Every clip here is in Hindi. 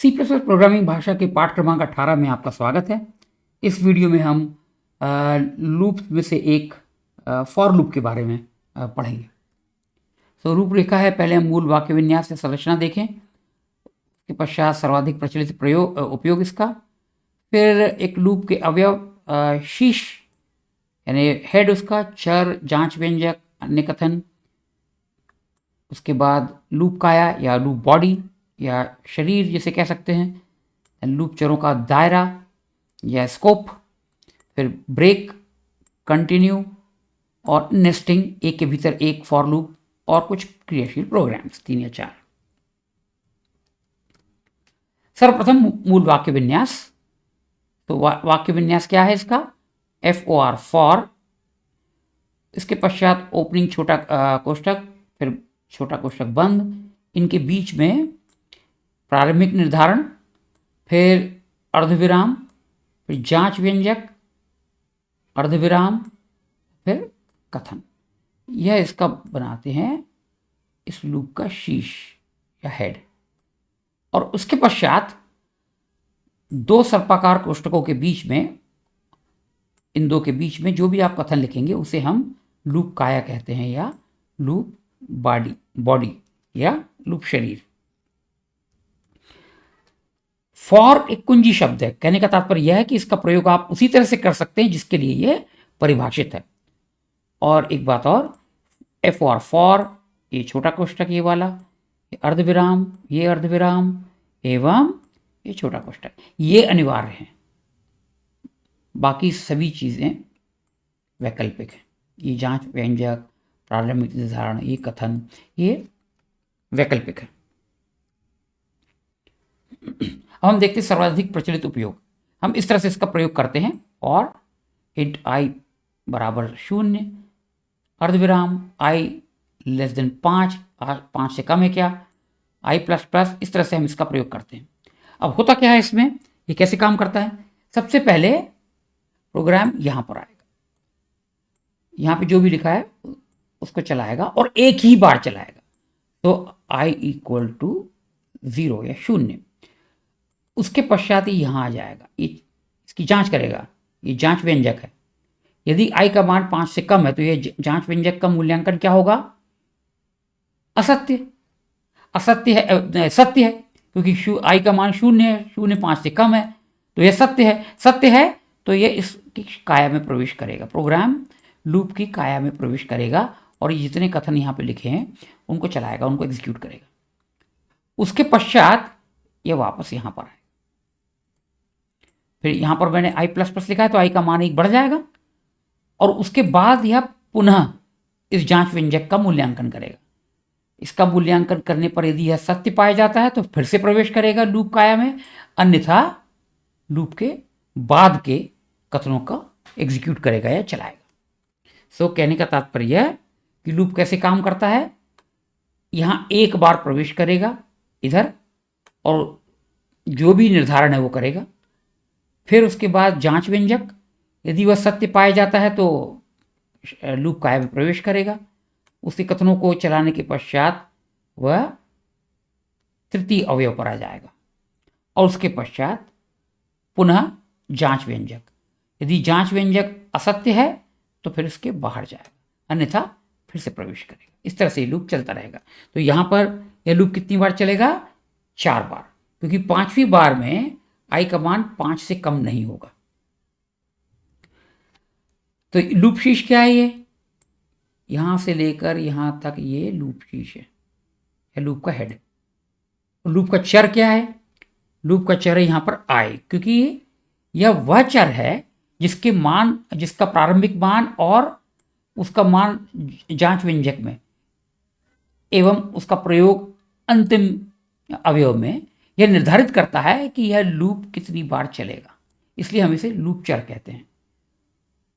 सी प्लस प्लस प्रोग्रामिंग भाषा के पाठ क्रमांक 18 में आपका स्वागत है। इस वीडियो में हम लूप में से एक फॉर लूप के बारे में पढ़ेंगे। तो रूपरेखा है, पहले हम मूल वाक्य विन्यास या संरचना देखें, उसके पश्चात सर्वाधिक प्रचलित उपयोग इसका, फिर एक लूप के अवयव शीर्ष यानी हेड, उसका चर, जांच व्यंजक, अन्य कथन, उसके बाद लूप काया या लूप बॉडी या शरीर जिसे कह सकते हैं, लूप चरों का दायरा या स्कोप, फिर ब्रेक, कंटिन्यू और नेस्टिंग, एक के भीतर एक फॉर लूप और कुछ क्रियाशील प्रोग्राम्स 3 या 4। सर्वप्रथम मूल वाक्य विन्यास। तो वाक्य विन्यास क्या है इसका? FOR फॉर, इसके पश्चात ओपनिंग छोटा कोष्ठक, फिर छोटा कोष्ठक बंद, इनके बीच में प्रारंभिक निर्धारण, फिर अर्धविराम, फिर जांच व्यंजक, अर्धविराम, फिर कथन। यह इसका बनाते हैं इस लूप का शीर्ष या हेड। और उसके पश्चात 2 सर्पाकार कोष्ठकों के बीच में, इन 2 के बीच में जो भी आप कथन लिखेंगे उसे हम लूप काया कहते हैं या लूप बॉडी या लूप शरीर। फॉर एक कुंजी शब्द है। कहने का तात्पर्य यह है कि इसका प्रयोग आप उसी तरह से कर सकते हैं जिसके लिए यह परिभाषित है। और एक बात और, FOR फॉर, ये छोटा कोष्ठक ये वाला, ये अर्धविराम, ये अर्धविराम एवं ये छोटा कोष्ठक, ये अनिवार्य हैं। बाकी सभी चीजें वैकल्पिक हैं। ये जांच व्यंजक, प्रारंभिक निर्धारण, ये कथन, ये वैकल्पिक है। अब हम देखते हैं सर्वाधिक प्रचलित उपयोग। हम इस तरह से इसका प्रयोग करते हैं, और इंट i बराबर 0, अर्धविराम i लेस देन 5, 5 से कम है क्या, i प्लस प्लस, इस तरह से हम इसका प्रयोग करते हैं। अब होता क्या है इसमें, ये कैसे काम करता है? सबसे पहले प्रोग्राम यहां पर आएगा, यहां पे जो भी लिखा है उसको चलाएगा और एक ही बार चलाएगा। तो i इक्वल टू 0 या 0। उसके पश्चात ही यहां आ जाएगा, ये इसकी जांच करेगा। ये जांच व्यंजक है। यदि i का मान 5 से कम है तो ये जांच व्यंजक का मूल्यांकन क्या होगा? असत्य। असत्य है, सत्य है, क्योंकि i का मान 0 है, 0 5 से कम है, तो यह सत्य है। सत्य है तो यह इसकी काया में प्रवेश करेगा, प्रोग्राम लूप की काया में प्रवेश करेगा और ये जितने कथन यहाँ पे लिखे हैं उनको चलाएगा, उनको एग्जीक्यूट करेगा। उसके पश्चात यह वापस यहाँ पर आएगा। फिर यहाँ पर मैंने i प्लस प्लस लिखा है तो i का मान 1 बढ़ जाएगा, और उसके बाद यह पुनः इस जांच व्यंजक का मूल्यांकन करेगा। इसका मूल्यांकन करने पर यदि यह सत्य पाया जाता है तो फिर से प्रवेश करेगा लूप काया में, अन्यथा लूप के बाद के कथनों का एग्जीक्यूट करेगा या चलाएगा। सो कहने का तात्पर्य है कि लूप कैसे काम करता है। यहां एक बार प्रवेश करेगा इधर और जो भी निर्धारण है वो करेगा। फिर उसके बाद जांच व्यंजक, यदि वह सत्य पाया जाता है तो लूप काया में प्रवेश करेगा। उसके कथनों को चलाने के पश्चात वह तृतीय अवयव पर आ जाएगा, और उसके पश्चात पुनः जांच व्यंजक। यदि जांच व्यंजक असत्य है तो फिर उसके बाहर जाएगा, अन्यथा फिर से प्रवेश करेगा। इस तरह से लूप चलता रहेगा। तो यहां पर यह लूप कितनी बार चलेगा? 4 बार, क्योंकि 5वीं बार में i का मान 5 से कम नहीं होगा। तो लूप शीर्ष क्या है? ये यहां से लेकर यहां तक ये लूप शीर्ष है, या लूप का हेड। लूप का चर क्या है? लूप का चर है यहां पर i, क्योंकि यह वह चर है जिसका प्रारंभिक मान और उसका मान जांच व्यंजक में एवं उसका प्रयोग अंतिम अवयव में यह निर्धारित करता है कि यह लूप कितनी बार चलेगा। इसलिए हम इसे लूप चर कहते हैं।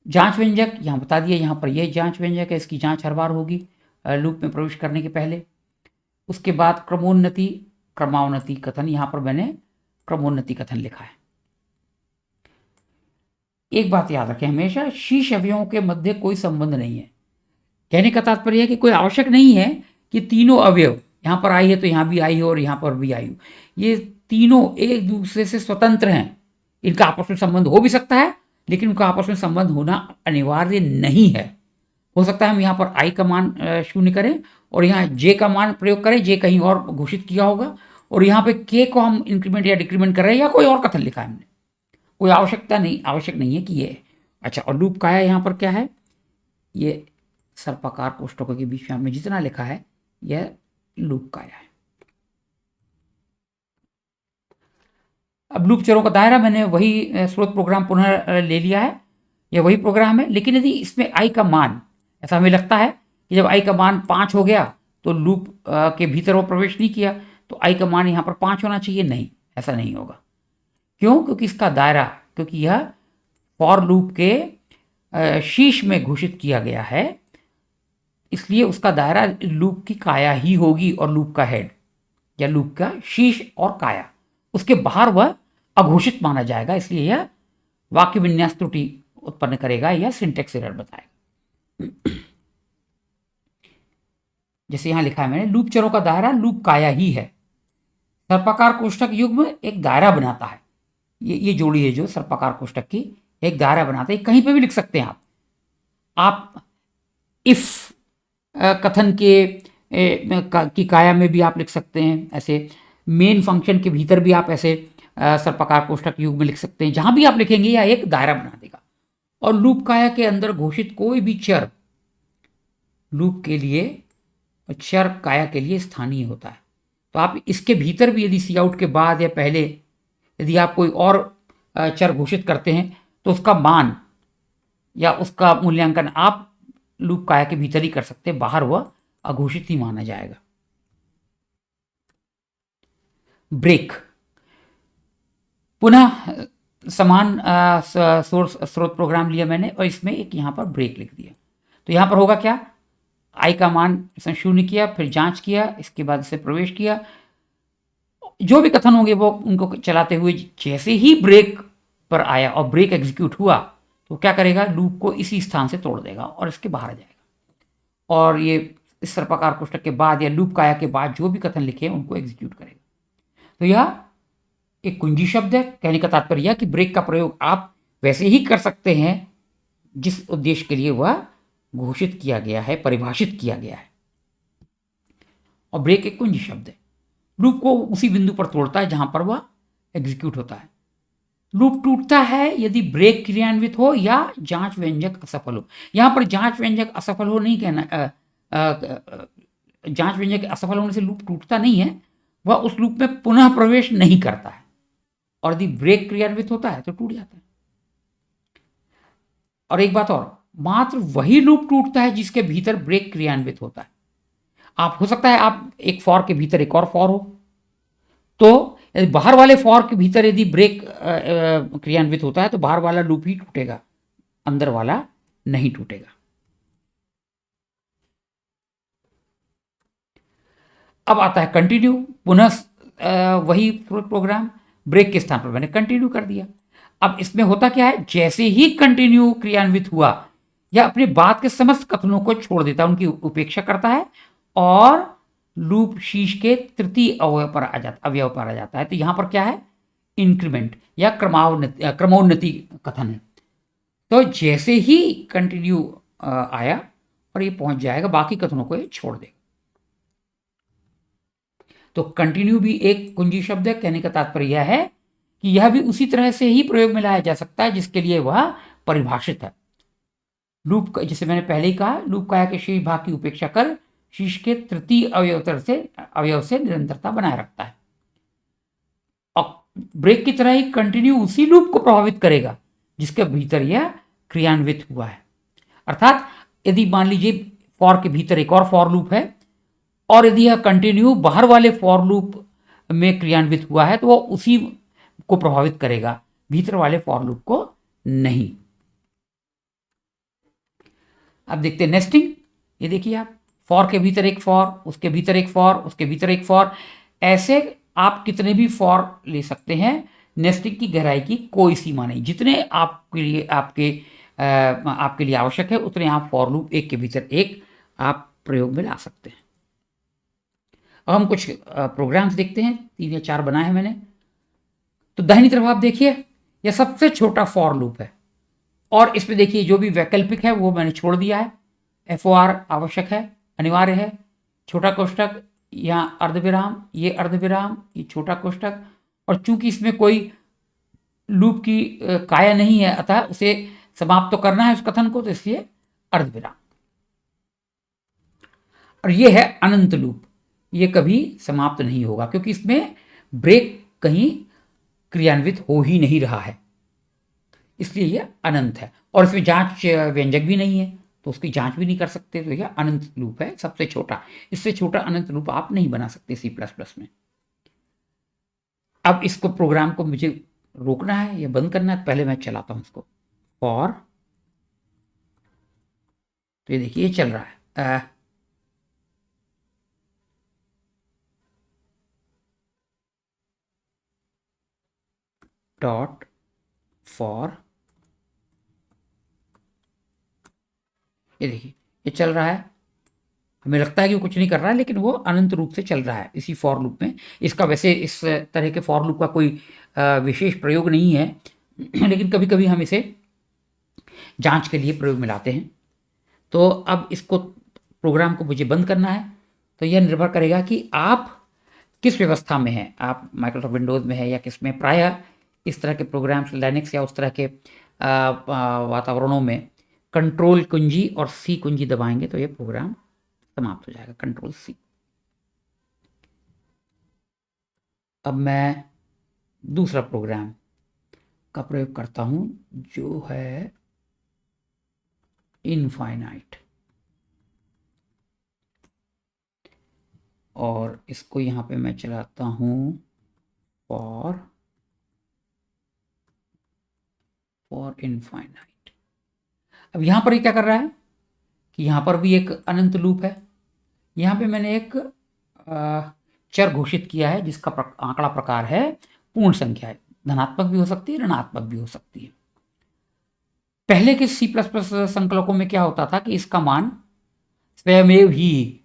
जांच व्यंजक यहां बता दिया, यहां पर यह जांच व्यंजक है, इसकी जांच हर बार होगी लूप में प्रवेश करने के पहले। उसके बाद क्रमोन्नति, क्रमावनति कथन, यहां पर मैंने क्रमोन्नति कथन लिखा है। एक बात याद रखें, हमेशा शीर्ष अवयवों के मध्य कोई संबंध नहीं है। कहने का तात्पर्य है कि कोई आवश्यक नहीं है कि तीनों अवयव यहाँ पर आई है तो यहाँ भी आई हो और यहाँ पर भी आई हो। ये तीनों एक दूसरे से स्वतंत्र हैं। इनका आपस में संबंध हो भी सकता है, लेकिन उनका आपस में संबंध होना अनिवार्य नहीं है। हो सकता है हम यहाँ पर आई का मान शून्य करें और यहाँ जे का मान प्रयोग करें, जे कहीं और घोषित किया होगा, और यहाँ पे के को हम इंक्रीमेंट या डिक्रीमेंट कर रहे हैं या कोई और कथन लिखा है हमने। कोई आवश्यक नहीं है कि ये। अच्छा, और लूप काया यहाँ पर क्या है? ये सर्पाकार कोष्ठकों के बीच में हमने जितना लिखा है यह लूप काया है। अब लूप चरों का दायरा मैंने वही स्रोत प्रोग्राम पुनः ले लिया है, यह वही प्रोग्राम है। लेकिन यदि इसमें आई का मान, ऐसा हमें लगता है कि जब आई का मान 5 हो गया तो लूप के भीतर वो प्रवेश नहीं किया, तो आई का मान यहाँ पर 5 होना चाहिए। नहीं, ऐसा नहीं होगा। क्यों? क्योंकि इसका दायरा, क्योंकि यह फॉर लूप के शीर्ष में घोषित किया गया है, इसलिए उसका दायरा लूप की काया ही होगी और लूप का हेड या लूप का शीर्ष और काया, उसके बाहर वह अघोषित माना जाएगा। इसलिए यह वाक्य विन्यास त्रुटि उत्पन्न करेगा या सिंटेक्स एरर बताएगा। जैसे यहां लिखा है मैंने, लूप चरों का दायरा लूप काया ही है। सर्पाकार कोष्ठक युग्म एक दायरा बनाता है। ये जोड़ी है जो सर्पाकार कोष्ठक की एक दायरा बनाता है। कहीं पे भी लिख सकते हैं आप इफ कथन की काया में भी आप लिख सकते हैं ऐसे। मेन फंक्शन के भीतर भी आप ऐसे सर्पाकार कोष्ठक युग में लिख सकते हैं। जहां भी आप लिखेंगे यह एक दायरा बना देगा। और लूप काया के अंदर घोषित कोई भी चर लूप के लिए, चर काया के लिए स्थानीय होता है। तो आप इसके भीतर भी यदि सी आउट के बाद या पहले यदि आप कोई और चर घोषित करते हैं तो उसका मान या उसका मूल्यांकन आप लूप काया के भीतर ही कर सकते हैं, बाहर वह अघोषित ही माना जाएगा। ब्रेक, पुनः समान स्रोत प्रोग्राम लिया मैंने और इसमें एक यहाँ पर ब्रेक लिख दिया। तो यहाँ पर होगा क्या? आई का मान 0 किया, फिर जांच किया, इसके बाद इसे प्रवेश किया। जो भी कथन होंगे वो उनको चलाते हुए जैसे ही ब्रेक पर आया और ब्रेक एग्जीक्यूट हुआ तो क्या करेगा? लूप को इसी स्थान से तोड़ देगा और इसके बाहर आ जाएगा। और ये इस सर्पाकार कोष्ठक के बाद या लूप काया के बाद जो भी कथन लिखे उनको एग्जीक्यूट करेगा। तो यह एक कुंजी शब्द है। कहने का तात्पर्य यह कि ब्रेक का प्रयोग आप वैसे ही कर सकते हैं जिस उद्देश्य के लिए वह घोषित किया गया है, परिभाषित किया गया है। और ब्रेक एक कुंजी शब्द है। लूप को उसी बिंदु पर तोड़ता है जहां पर वह एग्जीक्यूट होता है। लूप टूटता है यदि ब्रेक क्रियान्वित हो या जांच व्यंजक असफल हो। यहां पर जांच व्यंजक असफल हो नहीं कहना, जांच व्यंजक असफल होने से लूप टूटता नहीं है, वह उस लूप में पुनः प्रवेश नहीं करता है। और यदि ब्रेक क्रियान्वित होता है तो टूट जाता है। और एक बात और, मात्र वही लूप टूटता है जिसके भीतर ब्रेक क्रियान्वित होता है। आप हो सकता है आप एक फॉर के भीतर एक और फॉर हो, तो यदि बाहर वाले फॉर के भीतर यदि ब्रेक क्रियान्वित होता है तो बाहर वाला लूप ही टूटेगा, अंदर वाला नहीं टूटेगा। अब आता है कंटिन्यू। पुनः वही प्रोग्राम, ब्रेक के स्थान पर मैंने कंटिन्यू कर दिया। अब इसमें होता क्या है? जैसे ही कंटिन्यू क्रियान्वित हुआ यह अपने बाद के समस्त कथनों को छोड़ देता है, उनकी उपेक्षा करता है और लूप शीर्ष के तृतीय अवयव पर आ जाता है। तो यहां पर क्या है? इंक्रीमेंट या क्रमोन्नति कथन है। तो जैसे ही कंटिन्यू आया और ये पहुंच जाएगा, बाकी कथनों को ये छोड़ देगा। तो कंटिन्यू भी एक कुंजी शब्द है। कहने का तात्पर्य यह है कि यह भी उसी तरह से ही प्रयोग में लाया जा सकता है जिसके लिए वह परिभाषित है। लूप, जैसे मैंने पहले ही कहा, लूप काया के शेष भाग की उपेक्षा कर शीर्ष के तृतीय अवयव से निरंतरता बनाए रखता है। और ब्रेक की तरह ही कंटिन्यू उसी लूप को प्रभावित करेगा जिसके भीतर यह क्रियान्वित हुआ है। अर्थात यदि मान लीजिए फॉर के भीतर एक और फॉर लूप है और यदि यह कंटिन्यू बाहर वाले फॉर लूप में क्रियान्वित हुआ है तो वह उसी को प्रभावित करेगा, भीतर वाले फॉर लूप को नहीं। अब देखते हैं नेस्टिंग। ये देखिए आप, फॉर के भीतर एक फॉर, उसके भीतर एक फॉर, उसके भीतर एक फॉर, ऐसे आप कितने भी फॉर ले सकते हैं। नेस्टिंग की गहराई की कोई सीमा नहीं। जितने आपके लिए आवश्यक है उतने आप फॉर लूप एक के भीतर एक आप प्रयोग में ला सकते हैं। अब हम कुछ प्रोग्राम्स देखते हैं, 3 या 4 बनाए हैं मैंने। तो दाहिनी तरफ आप देखिए, यह सबसे छोटा फॉर लूप है और इसमें देखिए जो भी वैकल्पिक है वो मैंने छोड़ दिया है। FOR आवश्यक है, अनिवार्य है। छोटा कोष्ठक, यहाँ अर्धविराम, ये अर्धविराम, ये छोटा कोष्ठक, और चूंकि इसमें कोई लूप की काया नहीं है, अतः उसे समाप्त तो करना है उस कथन को, तो इसलिए अर्धविराम। और ये है अनंत लूप, ये कभी समाप्त नहीं होगा क्योंकि इसमें ब्रेक कहीं क्रियान्वित हो ही नहीं रहा है, इसलिए यह अनंत है। और इसमें जांच व्यंजक भी नहीं है तो उसकी जांच भी नहीं कर सकते, तो यह अनंत लूप है, सबसे छोटा। इससे छोटा अनंत लूप आप नहीं बना सकते C++ में। अब इसको प्रोग्राम को मुझे रोकना है या बंद करना है, पहले मैं चलाता हूं इसको। फॉर, तो ये देखिए ये चल रहा है। डॉट फॉर, ये देखिए ये चल रहा है। हमें लगता है कि वो कुछ नहीं कर रहा है, लेकिन वो अनंत रूप से चल रहा है इसी फॉर लूप में। इसका वैसे इस तरह के फॉर लूप का कोई विशेष प्रयोग नहीं है, लेकिन कभी कभी हम इसे जांच के लिए प्रयोग में लाते हैं। तो अब इसको प्रोग्राम को मुझे बंद करना है, तो यह निर्भर करेगा कि आप किस व्यवस्था में हैं, आप माइक्रोसॉफ्ट विंडोज़ में है या किस में। प्रायः इस तरह के प्रोग्राम्स लिनक्स या उस तरह के वातावरणों में कंट्रोल कुंजी और C कुंजी दबाएंगे तो ये प्रोग्राम समाप्त हो जाएगा, कंट्रोल C। अब मैं दूसरा प्रोग्राम का प्रयोग करता हूं जो है इनफाइनाइट, और इसको यहां पे मैं चलाता हूं फॉर इनफाइनाइट। अब यहां पर ये क्या कर रहा है कि यहां पर भी एक अनंत लूप है। यहां पे मैंने एक चर घोषित किया है जिसका आंकड़ा प्रकार है पूर्ण संख्या है, धनात्मक भी हो सकती है, ऋणात्मक भी हो सकती है। पहले के C++ संकलकों में क्या होता था कि इसका मान स्वयमेव ही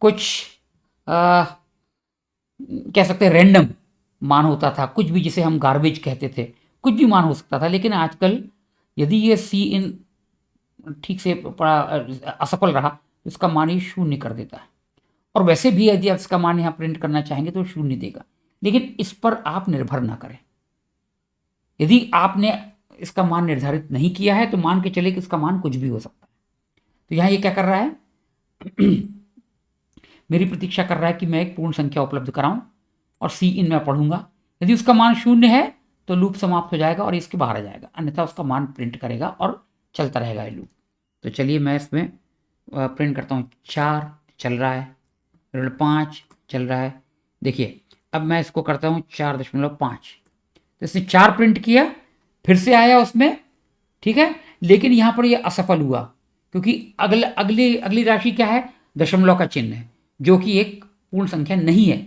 कुछ कह सकते हैं रैंडम मान होता था, कुछ भी, जिसे हम गार्बेज कहते थे, कुछ भी मान हो सकता था। लेकिन आजकल यदि ये Cin ठीक से असफल रहा तो इसका मान ही शून्य कर देता है, और वैसे भी यदि आप इसका मान यहाँ प्रिंट करना चाहेंगे तो शून्य देगा। लेकिन इस पर आप निर्भर ना करें। यदि आपने इसका मान निर्धारित नहीं किया है तो मान के चले कि इसका मान कुछ भी हो सकता है। तो यहाँ ये क्या कर रहा है मेरी प्रतीक्षा कर रहा है कि मैं एक पूर्ण संख्या उपलब्ध कराऊं और Cin में पढ़ूंगा। यदि उसका मान शून्य है तो लूप समाप्त हो जाएगा और इसके बाहर आ जाएगा, अन्यथा उसका मान प्रिंट करेगा और चलता रहेगा ये लूप। तो चलिए मैं इसमें प्रिंट करता हूँ 4, चल रहा है, 5 चल रहा है। देखिए अब मैं इसको करता हूँ 4.5, तो इसने 4 प्रिंट किया, फिर से आया उसमें, ठीक है। लेकिन यहाँ पर ये असफल हुआ क्योंकि अगली राशि क्या है, दशमलव का चिन्ह है, जो कि एक पूर्ण संख्या नहीं है।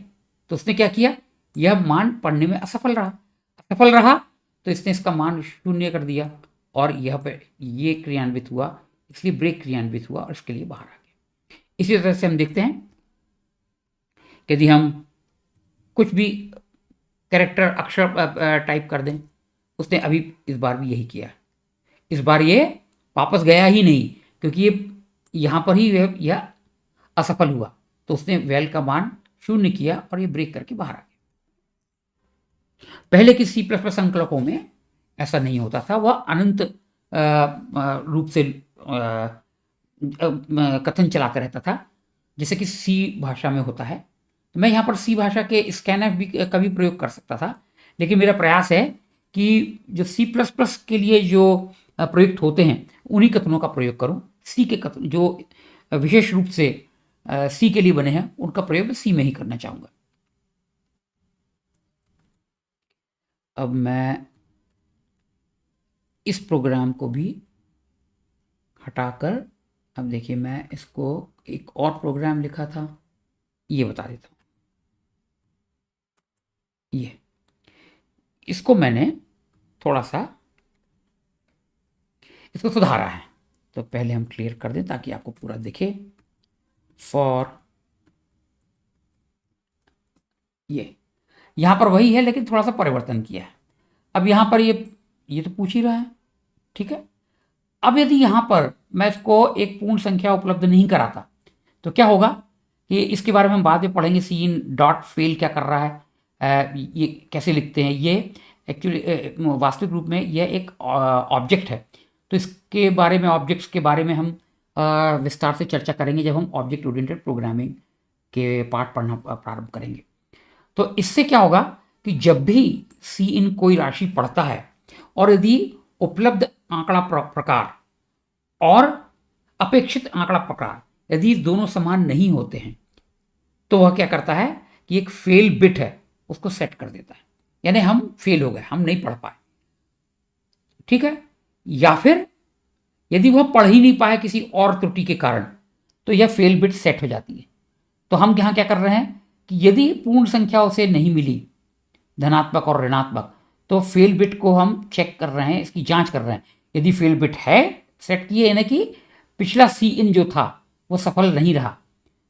तो उसने क्या किया, यह मान पढ़ने में असफल रहा तो इसने इसका मान शून्य कर दिया और यह पे ये क्रियान्वित हुआ, इसलिए ब्रेक क्रियान्वित हुआ और इसके लिए बाहर आ गया। इसी तरह से हम देखते हैं यदि हम कुछ भी कैरेक्टर अक्षर टाइप कर दें, उसने अभी इस बार भी यही किया। इस बार ये वापस गया ही नहीं क्योंकि ये यहाँ पर ही यह असफल हुआ, तो उसने वैल का मान शून्य किया और ये ब्रेक करके बाहर आ गया। पहले के C++ संकलकों में ऐसा नहीं होता था, वह अनंत रूप से कथन चलाता रहता था, जैसे कि C भाषा में होता है। तो मैं यहाँ पर C भाषा के scanf भी का भी प्रयोग कर सकता था, लेकिन मेरा प्रयास है कि जो C++ के लिए जो प्रयुक्त होते हैं उन्हीं कथनों का प्रयोग करूं। C के कथन जो विशेष रूप से C के लिए बने हैं उनका प्रयोग C में ही करना चाहूँगा। अब मैं इस प्रोग्राम को भी हटाकर, अब देखिए मैं इसको एक और प्रोग्राम लिखा था, ये बता देता हूँ। ये इसको मैंने थोड़ा सा इसको सुधारा है, तो पहले हम क्लियर कर दें ताकि आपको पूरा दिखे। फॉर ये यहाँ पर वही है लेकिन थोड़ा सा परिवर्तन किया है। अब यहाँ पर ये तो पूछ ही रहा है, ठीक है। अब यदि यहाँ पर मैं इसको एक पूर्ण संख्या उपलब्ध नहीं कराता तो क्या होगा, कि इसके बारे में हम बाद में पढ़ेंगे। सी इन डॉट फेल क्या कर रहा है, ये कैसे लिखते हैं। ये एक्चुअली वास्तविक रूप में यह एक ऑब्जेक्ट है, तो इसके बारे में, ऑब्जेक्ट्स के बारे में हम विस्तार से चर्चा करेंगे जब हम ऑब्जेक्ट ओरिएंटेड प्रोग्रामिंग के पाठ पढ़ना प्रारंभ करेंगे। तो इससे क्या होगा कि जब भी सी इन कोई राशि पढ़ता है और यदि उपलब्ध आंकड़ा प्रकार और अपेक्षित आंकड़ा प्रकार यदि दोनों समान नहीं होते हैं तो वह क्या करता है कि एक फेल बिट है उसको सेट कर देता है, यानी हम फेल हो गए, हम नहीं पढ़ पाए, ठीक है। या फिर यदि वह पढ़ ही नहीं पाए किसी और त्रुटि के कारण तो यह फेल बिट सेट हो जाती है। तो हम यहाँ क्या कर रहे हैं कि यदि पूर्ण संख्या उसे नहीं मिली, धनात्मक और ऋणात्मक, तो फेल बिट को हम चेक कर रहे हैं, इसकी जांच कर रहे हैं। यदि फेल बिट है सेट किए, यानी कि पिछला सी इन जो था वो सफल नहीं रहा,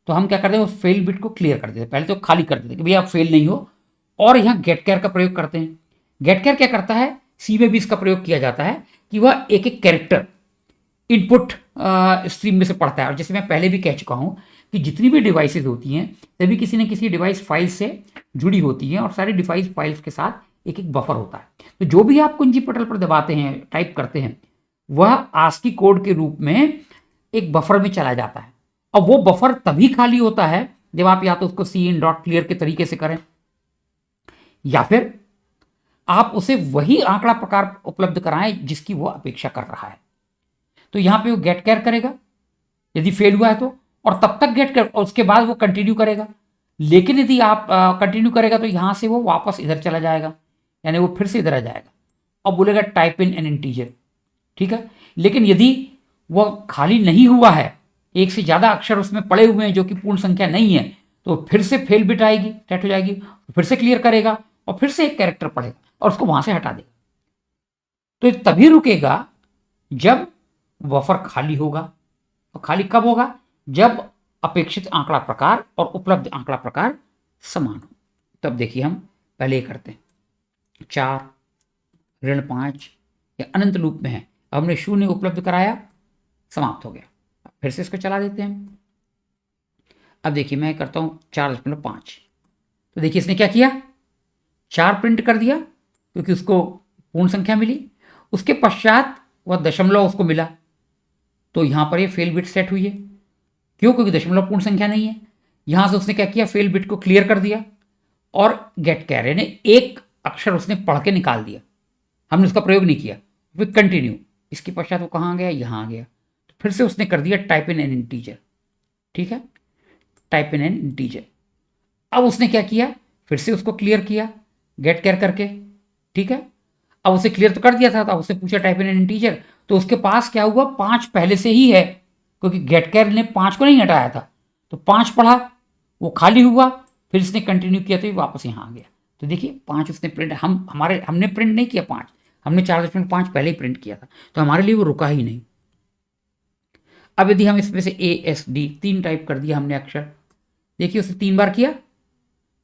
तो हम क्या करते हैं, उस फेल बिट को क्लियर कर देते हैं। पहले तो खाली कर देते हैं कि भैया आप फेल नहीं हो, और यहाँ गेट केयर का प्रयोग करते हैं। गेट केयर क्या करता है, सी में भी इसका प्रयोग किया जाता है कि वह एक एक कैरेक्टर इनपुट स्ट्रीम में से पढ़ता है। और जैसे मैं पहले भी कह चुका हूँ कि जितनी भी डिवाइसेज होती हैं सभी किसी न किसी डिवाइस फाइल से जुड़ी होती हैं, और सारी डिवाइस फाइल्स के साथ एक एक बफर होता है। तो जो भी आप कुंजी पटल पर दबाते हैं, टाइप करते हैं, वह आस्की कोड के रूप में एक बफर में चला जाता है। और वो बफर तभी खाली होता है जब आप या तो उसको सी इन डॉट क्लियर के तरीके से करें, या फिर आप उसे वही आंकड़ा प्रकार उपलब्ध कराएं जिसकी वो अपेक्षा कर रहा है। तो यहां पे वो गेट केयर करेगा यदि फेल हुआ है तो, और तब तक गेट कर, और उसके बाद वो कंटिन्यू करेगा। लेकिन यदि आप कंटिन्यू करेगा तो यहां से वो वापस इधर चला जाएगा, यानी वो फिर से इधर आ जाएगा और बोलेगा टाइप इन एन इंटीजर, ठीक है। लेकिन यदि वह खाली नहीं हुआ है, एक से ज़्यादा अक्षर उसमें पड़े हुए हैं जो कि पूर्ण संख्या नहीं है, तो फिर से फेल बिट आएगी, सेट हो जाएगी, फिर से क्लियर करेगा और फिर से एक कैरेक्टर पढ़ेगा और उसको वहां से हटा देगा। तो ये तभी रुकेगा जब बफर खाली होगा। और खाली कब होगा, जब अपेक्षित आंकड़ा प्रकार और उपलब्ध आंकड़ा प्रकार समान हो। तब देखिए हम पहले ये करते हैं, 4 ऋण 5 या अनंत लूप में है, हमने 0 उपलब्ध कराया, समाप्त हो गया। फिर से इसको चला देते हैं। अब देखिए मैं करता हूं 4.5, तो देखिए इसने क्या किया, 4 प्रिंट कर दिया क्योंकि उसको पूर्ण संख्या मिली। उसके पश्चात वह दशमलव उसको मिला, तो यहां पर ये फेल बिट सेट हुई है। क्यों, क्योंकि दशमलव पूर्ण संख्या नहीं है। यहां से उसने क्या किया, फेल बिट को क्लियर कर दिया और गेट कैरे ने एक अक्षर उसने पढ़ के निकाल दिया, हमने उसका प्रयोग नहीं किया। फिर कंटिन्यू, इसके पश्चात वो कहाँ आ गया, यहाँ आ गया। तो फिर से उसने कर दिया टाइप इन एन इंटीजर, ठीक है, टाइप इन एन इंटीजर। अब उसने क्या किया, फिर से उसको क्लियर किया गेट कैर करके, ठीक है। अब उसे क्लियर तो कर दिया था, अब उसने पूछा टाइप इन एन इंटीजर, तो उसके पास क्या हुआ, 5 पहले से ही है क्योंकि गेट कैर ने 5 को नहीं हटाया था। तो 5 पढ़ा, वो खाली हुआ, फिर इसने कंटिन्यू किया तो वापस यहाँ आ गया। तो देखिए 5 उसने प्रिंट, हमने प्रिंट नहीं किया 5, हमने 4.5 पहले ही प्रिंट किया था, तो हमारे लिए वो रुका ही नहीं। अब यदि हम इसमें से ASD 3 टाइप कर दिया हमने अक्षर, देखिए उसने 3 बार किया,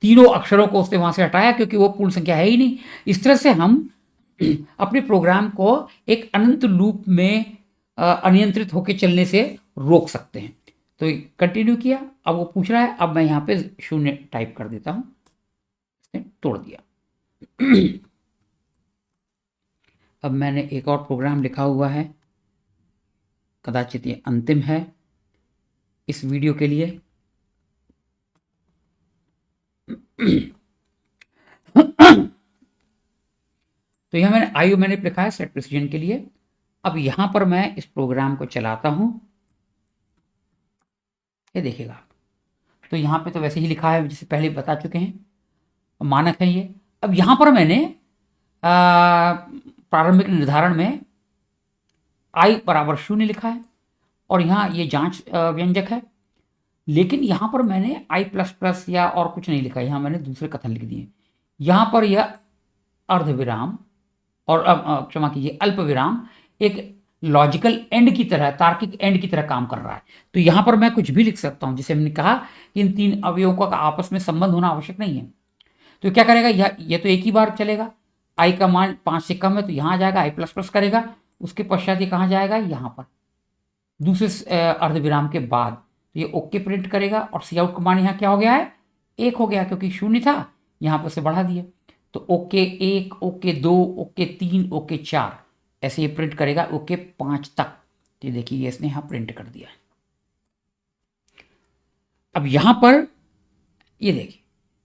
तीनों अक्षरों को उसने वहां से हटाया क्योंकि वो पूर्ण संख्या है ही नहीं। इस तरह से हम अपने प्रोग्राम को एक अनंत लूप में अनियंत्रित होकर चलने से रोक सकते हैं। तो कंटिन्यू किया, अब वो पूछ रहा है, अब मैं यहाँ पे 0 टाइप कर देता हूँ, इसने तोड़ दिया। अब मैंने एक और प्रोग्राम लिखा हुआ है, कदाचित ये अंतिम है इस वीडियो के लिए। तो यह मैंने लिखा है सेट प्रिसीजन के लिए। अब यहां पर मैं इस प्रोग्राम को चलाता हूं, ये देखिएगा। तो यहां पे तो वैसे ही लिखा है जिसे पहले बता चुके हैं, मानक है ये। अब यहां पर मैंने प्रारंभिक निर्धारण में i बराबर 0 लिखा है और यहाँ ये जांच व्यंजक है। लेकिन यहाँ पर मैंने i++ या और कुछ नहीं लिखा, यहाँ मैंने दूसरे कथन लिख दिए। यहाँ पर यह अर्धविराम और क्षमा कीजिए अल्प विराम एक लॉजिकल एंड की तरह, तार्किक एंड की तरह काम कर रहा है। तो यहाँ पर मैं कुछ भी लिख सकता हूँ, जिसे हमने कहा कि इन 3 अवयवों का आपस में संबंध होना आवश्यक नहीं है। तो क्या करेगा, ये तो एक ही बार चलेगा, आई का मान 5 से कम है तो यहाँ आ जाएगा, आई प्लस प्लस करेगा, उसके पश्चात ये कहाँ जाएगा, यहाँ पर दूसरे अर्धविराम के बाद। तो ये ओके प्रिंट करेगा और सी आउट का मान यहाँ क्या हो गया है, 1 हो गया, क्योंकि 0 था, यहाँ पर उसे बढ़ा दिया। तो ओके 1, ओके 2, ओके 3, ओके 4, ऐसे ये प्रिंट करेगा ओके 5 तक। तो ये देखिए, इसने यहाँ प्रिंट कर दिया। अब यहाँ पर ये देखिए,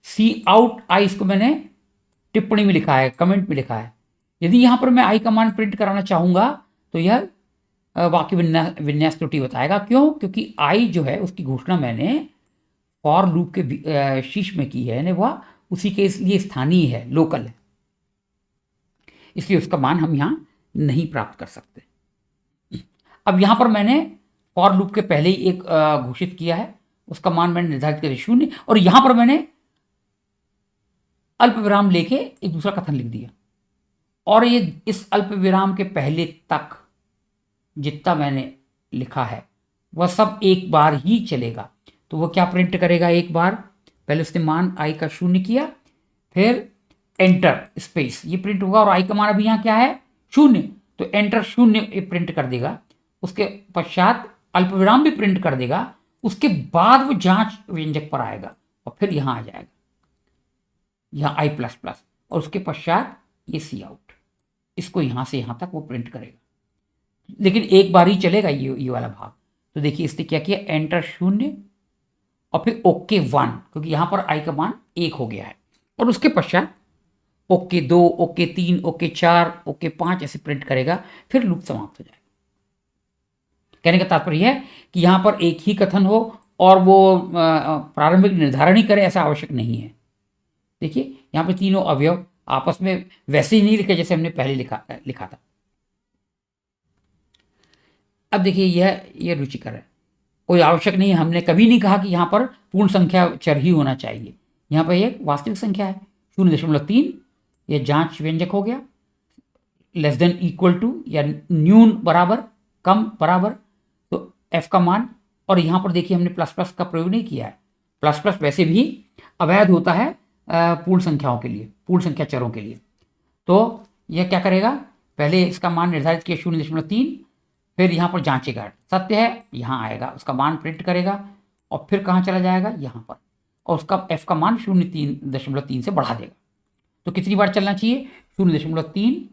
सी आउट आई, इसको मैंने टिप्पणी में लिखा है, कमेंट में लिखा है। यदि यहाँ पर मैं आई का मान प्रिंट कराना चाहूँगा तो यह वाक्य विन्यास त्रुटि बताएगा। क्यों? क्योंकि आई जो है उसकी घोषणा मैंने फॉर लूप के शीर्ष में की है, वह उसी के लिए स्थानीय है, लोकल है, इसलिए उसका मान हम यहाँ नहीं प्राप्त कर सकते। अब यहाँ पर मैंने फॉर लूप के पहले ही एक घोषित किया है, उसका मान मैंने निर्धारित किया 0, और यहाँ पर मैंने अल्प विराम लेके एक दूसरा कथन लिख दिया, और ये इस अल्प विराम के पहले तक जितना मैंने लिखा है वह सब एक बार ही चलेगा। तो वह क्या प्रिंट करेगा, एक बार पहले उसने मान आई का 0 किया, फिर एंटर स्पेस, ये प्रिंट होगा, और आई का मान अभी यहाँ क्या है, 0, तो एंटर 0 ये प्रिंट कर देगा। उसके पश्चात अल्प विराम भी प्रिंट कर देगा, उसके बाद वो जांच व्यंजक पर आएगा और फिर यहाँ आ जाएगा, यहाँ आई प्लस प्लस, और उसके पश्चात ये सी आउट, इसको यहाँ से यहाँ तक वो प्रिंट करेगा, लेकिन एक बार ही चलेगा ये वाला भाग। तो देखिए इसने क्या किया, एंटर 0 और फिर ओके 1, क्योंकि यहाँ पर आई का मान 1 हो गया है, और उसके पश्चात ओके 2, ओके 3, ओके 4, ओके 5 ऐसे प्रिंट करेगा, फिर लूप समाप्त हो जाएगा। कहने का तात्पर्य है कि यहाँ पर एक ही कथन हो और वो प्रारंभिक निर्धारण ही करे, ऐसा आवश्यक नहीं है। देखिए यहाँ पे तीनों अवयव आपस में वैसे ही नहीं लिखे जैसे हमने पहले लिखा था। अब देखिए यह रुचिकर है, कोई आवश्यक नहीं है, हमने कभी नहीं कहा कि यहाँ पर पूर्ण संख्या चर ही होना चाहिए, यहाँ पर एक वास्तविक संख्या है 0.3, यह जांच व्यंजक हो गया, लेस देन इक्वल टू या न्यून बराबर, कम बराबर, तो एफ का मान। और यहाँ पर देखिए हमने प्लस प्लस का प्रयोग नहीं किया है, प्लस प्लस वैसे भी अवैध होता है पूर्ण संख्याओं के लिए, पूर्ण संख्या चरों के लिए। तो यह क्या करेगा, पहले इसका मान निर्धारित किया 0.3, फिर यहाँ पर जांचेगा, सत्य है, यहाँ आएगा, उसका मान प्रिंट करेगा, और फिर कहाँ चला जाएगा, यहाँ पर, और उसका एफ का मान 0.3 से बढ़ा देगा। तो कितनी बार चलना चाहिए, 0.3,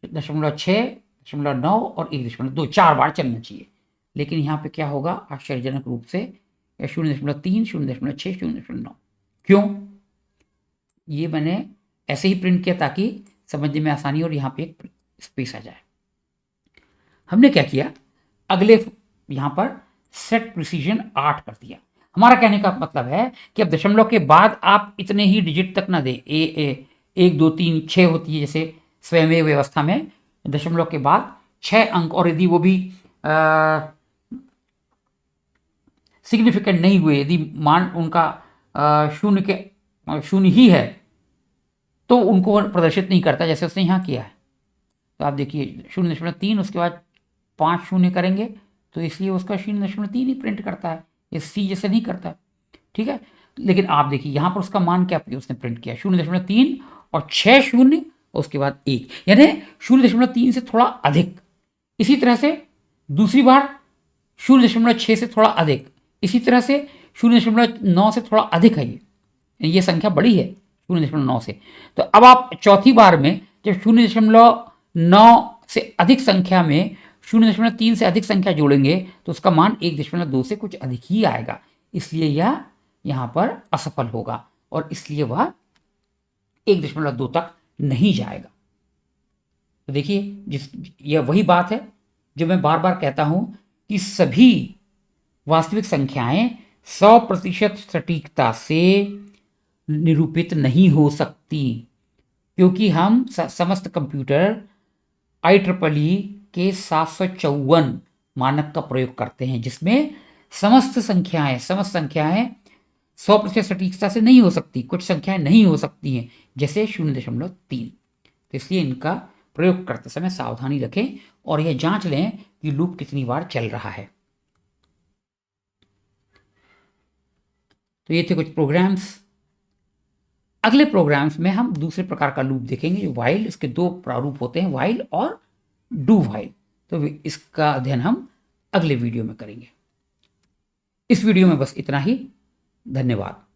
0.6, 0.9 और 1.2, 4 बार चलना चाहिए। लेकिन यहाँ पे क्या होगा, आश्चर्यजनक रूप से 0.3, 0.6, 0.9। क्यों? ये मैंने ऐसे ही प्रिंट किया ताकि समझने में आसानी और यहाँ पे एक स्पेस आ जाए। हमने क्या किया, अगले यहाँ पर सेट प्रिसीजन 8 कर दिया। हमारा कहने का मतलब है कि अब दशमलव के बाद आप इतने ही डिजिट तक ना दें, 1, 2, 3, 6 होती है जैसे स्वयं व्यवस्था में, दशमलव के बाद 6 अंक, और यदि वो भी सिग्निफिकेंट नहीं हुए, यदि मान उनका 0 ही है, तो उनको प्रदर्शित नहीं करता, जैसे उसने यहाँ किया है। तो आप देखिए 0.3, उसके बाद 5 शून्य करेंगे, तो इसलिए उसका 0.3 ही प्रिंट करता है, ये सी जैसे नहीं करता, ठीक है। लेकिन आप देखिए यहाँ पर उसका मान क्या उसने प्रिंट किया, 0.3 और 6 शून्य, उसके बाद 1, यानी 0.3 से थोड़ा अधिक। इसी तरह से दूसरी बार 0.6 से थोड़ा अधिक, इसी तरह से 0.9 से थोड़ा अधिक है, ये संख्या बड़ी है 0.9 से। तो अब आप चौथी बार में जब 0.9 से अधिक संख्या में 0.3 से अधिक संख्या जोड़ेंगे तो उसका मान 1.2 से कुछ अधिक ही आएगा, इसलिए यह यहाँ पर असफल होगा और इसलिए वह 1.2 तक नहीं जाएगा। तो देखिए यह वही बात है जो मैं बार बार कहता हूं कि सभी वास्तविक संख्याएं 100% सटीकता से निरूपित नहीं हो सकती, क्योंकि हम समस्त कंप्यूटर IEEE के 754 मानक का प्रयोग करते हैं, जिसमें समस्त संख्याएं 100% सटीकता से नहीं हो सकती, कुछ संख्याएं नहीं हो सकती हैं, जैसे 0.3। तो इसलिए इनका प्रयोग करते समय सावधानी रखें और यह जांच लें कि लूप कितनी बार चल रहा है। तो ये थे कुछ प्रोग्राम्स अगले प्रोग्राम्स में हम दूसरे प्रकार का लूप देखेंगे, जो व्हाइल, इसके दो प्रारूप होते हैं, व्हाइल और डू व्हाइल। तो इसका अध्ययन हम अगले वीडियो में करेंगे। इस वीडियो में बस इतना ही। धन्यवाद।